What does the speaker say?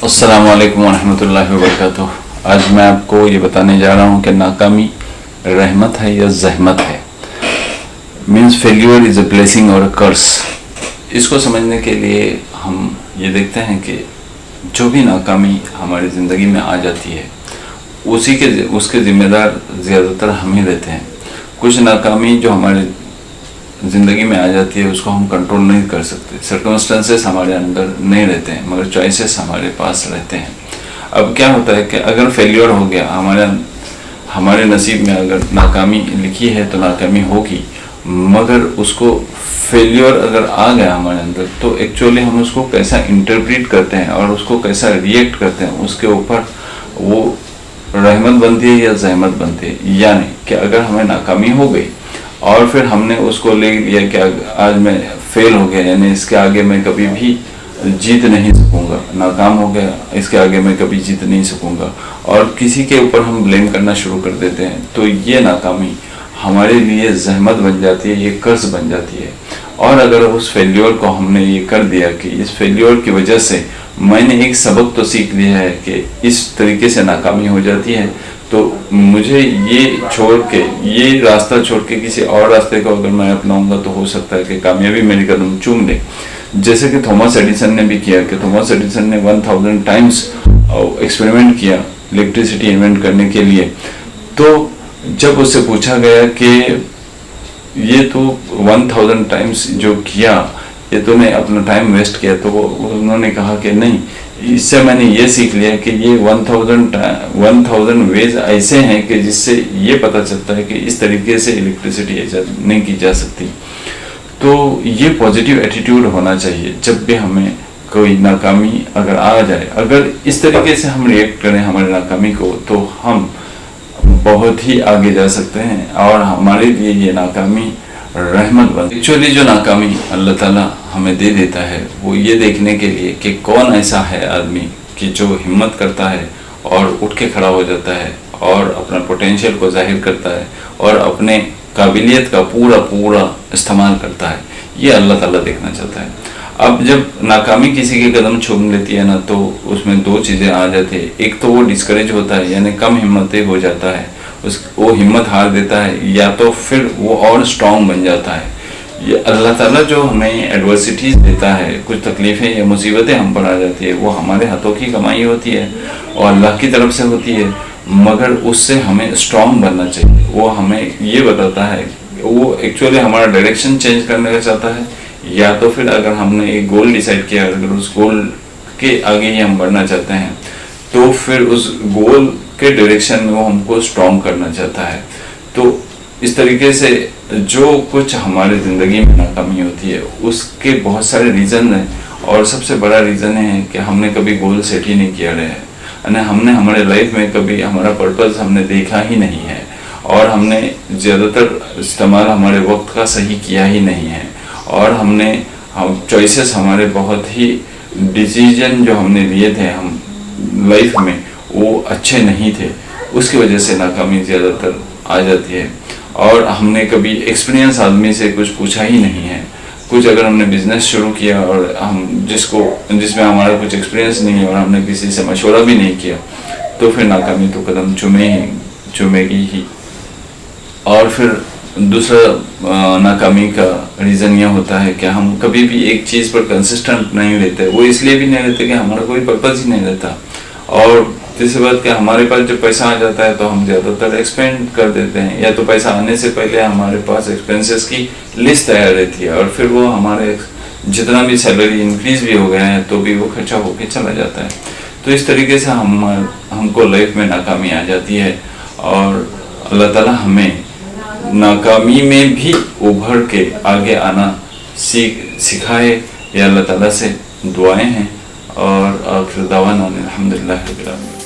अस्सलाम वालेकुम वरहमतुल्लाहि वबरकातुह। आज मैं आपको ये बताने जा रहा हूँ कि नाकामी रहमत है या ज़हमत है। Means failure is a blessing और अ कर्स। इसको समझने के लिए हम ये देखते हैं कि जो भी नाकामी हमारी ज़िंदगी में आ जाती है उसके ज़िम्मेदार ज़्यादातर हम ही रहते हैं। कुछ नाकामी जो हमारे ज़िंदगी में आ जाती है उसको हम कंट्रोल नहीं कर सकते, सर्कमस्टेंसेस हमारे अंदर नहीं रहते हैं, मगर चॉइसेस हमारे पास रहते हैं। अब क्या होता है कि अगर फेलियर हो गया, हमारे नसीब में अगर नाकामी लिखी है तो नाकामी होगी, मगर उसको फेलियर अगर आ गया हमारे अंदर तो एक्चुअली हम उसको कैसा इंटरप्रेट करते हैं और उसको कैसा रिएक्ट करते हैं उसके ऊपर वो रहमत बनती है या ज़हमत बनती है। यानी कि अगर हमें नाकामी हो गई और फिर हमने उसको ले लिया कि आज मैं फेल हो गया, यानी इसके आगे मैं कभी भी जीत नहीं सकूंगा, नाकाम हो गया, इसके आगे मैं कभी जीत नहीं सकूंगा, और किसी के ऊपर हम ब्लेम करना शुरू कर देते हैं, तो ये नाकामी हमारे लिए ज़हमत बन जाती है, ये कर्ज बन जाती है। और अगर उस फेल्योर को हमने ये कर दिया कि इस फेल्योर की वजह से मैंने एक सबक तो सीख लिया है कि इस तरीके से नाकामी हो जाती है, तो मुझे ये छोड़ के, ये रास्ता छोड़ के किसी और रास्ते को अगर मैं अपनाऊंगा तो हो सकता है कि कामयाबी मेरी कदम चूम ले। जैसे कि थॉमस एडिसन ने भी किया कि थॉमस एडिसन ने 1000 टाइम्स एक्सपेरिमेंट किया इलेक्ट्रिसिटी इन्वेंट करने के लिए। तो जब उससे पूछा गया कि ये तो 1000 टाइम्स जो किया, ये तूने अपना टाइम वेस्ट किया, तो उन्होंने कहा कि नहीं, इससे मैंने ये सीख लिया कि ये 1000 वेज ऐसे हैं कि जिससे ये पता चलता है कि इस तरीके से इलेक्ट्रिसिटी नहीं की जा सकती। तो ये पॉजिटिव एटीट्यूड होना चाहिए जब भी हमें कोई नाकामी अगर आ जाए। अगर इस तरीके से हम रिएक्ट करें हमारी नाकामी को तो हम बहुत ही आगे जा सकते हैं और हमारे लिए ये नाकामी रहमत बन। एक्चुअली जो नाकामी अल्लाह ताला हमें दे देता है वो ये देखने के लिए कि कौन ऐसा है आदमी कि जो हिम्मत करता है और उठ के खड़ा हो जाता है और अपना पोटेंशियल को जाहिर करता है और अपने काबिलियत का पूरा इस्तेमाल करता है। ये अल्लाह ताला देखना चाहता है। अब जब नाकामी किसी के कदम चूम लेती है ना, तो उसमें दो चीज़ें आ जाती है। एक तो वो डिस्करेज होता है, यानी कम हिम्मती हो जाता है, वो हिम्मत हार देता है, या तो फिर वो और स्ट्रांग बन जाता है। ये अल्लाह ताला जो हमें एडवर्सिटीज़ देता है, कुछ तकलीफ़ें या मुसीबतें हम पर आ जाती है, वो हमारे हाथों की कमाई होती है और अल्लाह की तरफ से होती है, मगर उससे हमें स्ट्रांग बनना चाहिए। वो हमें ये बताता है, वो एक्चुअली हमारा डायरेक्शन चेंज करने का चाहता है, या तो फिर अगर हमने एक गोल डिसाइड किया, अगर उस गोल के आगे ही हम बढ़ना चाहते हैं तो फिर उस गोल के डायरेक्शन में वो हमको स्ट्रॉन्ग करना चाहता है। तो इस तरीके से जो कुछ हमारी ज़िंदगी में नाकामी होती है उसके बहुत सारे रीज़न हैं, और सबसे बड़ा रीज़न है कि हमने कभी गोल सेट ही नहीं किया है, हमने हमारे लाइफ में कभी हमारा पर्पस हमने देखा ही नहीं है, और हमने ज़्यादातर इस्तेमाल हमारे वक्त का सही किया ही नहीं है, और हम चॉइसेस हमारे बहुत ही डिसीजन जो हमने लिए थे हम लाइफ में वो अच्छे नहीं थे, उसकी वजह से नाकामी ज़्यादातर आ जाती है। और हमने कभी एक्सपीरियंस आदमी से कुछ पूछा ही नहीं है। कुछ अगर हमने बिजनेस शुरू किया और हम जिसमें हमारा कुछ एक्सपीरियंस नहीं है और हमने किसी से मशवरा भी नहीं किया, तो फिर नाकामी तो कदम चूमेगी ही। और फिर दूसरा नाकामी का रीज़न यह होता है कि हम कभी भी एक चीज़ पर कंसिस्टेंट नहीं रहते। वो इसलिए भी नहीं रहते कि हमारा कोई पर्पस ही नहीं रहता। और तीसरी बात कि हमारे पास जब पैसा आ जाता है तो हम ज़्यादातर एक्सपेंड कर देते हैं, या तो पैसा आने से पहले हमारे पास एक्सपेंसेस की लिस्ट तैयार रहती है और फिर वो हमारे जितना भी सैलरी इंक्रीज़ भी हो गया है तो भी वो खर्चा होके चला जाता है। तो इस तरीके से हमको लाइफ में नाकामी आ जाती है, और अल्लाह ताला हमें नाकामी में भी उभर के आगे आना सिखाए। या अल्लाह ताला से दुआएं हैं, और आखिर दावाना अल्हम्दुलिल्लाह रब्बिल आलमीन।